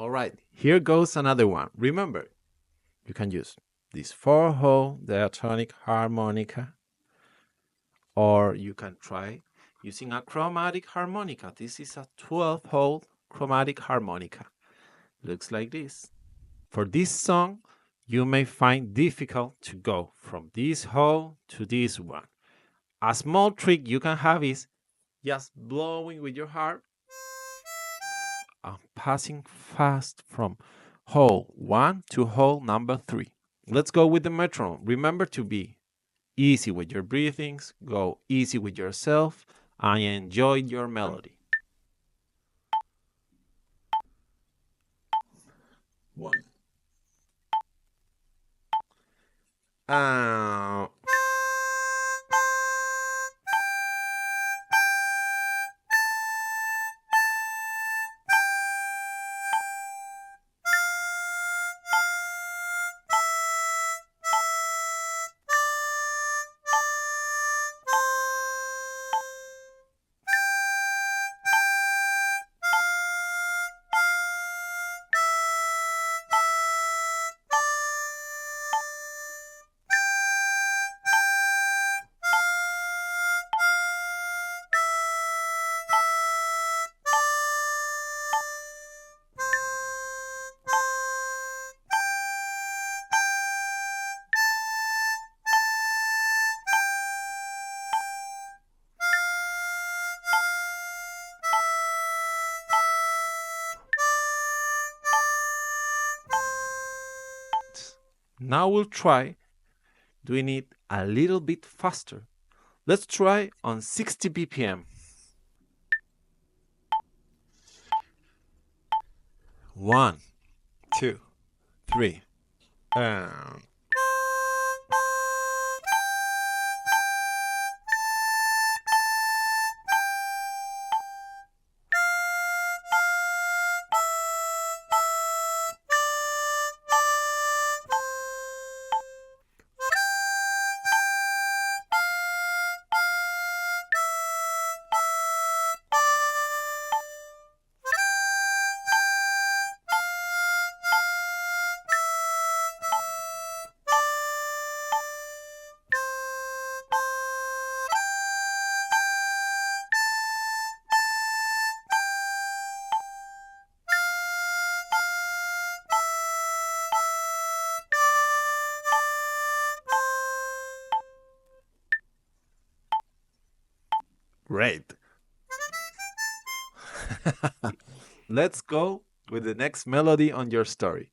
All right, here goes another one. Remember, you can use this 4-hole diatonic harmonica, or you can try using a chromatic harmonica. This is a 12-hole chromatic harmonica. Looks like this. For this song, you may find difficult to go from this hole to this one. A small trick you can have is just blowing with your harp and passing fast from hole 1 to hole number 3. Let's go with the metronome. Remember to be easy with your breathings, go easy with yourself, and enjoy your melody. 1. Now we'll try doing it a little bit faster. Let's try on 60 BPM. 1, 2, 3, and... Great. Let's go with the next melody on your story.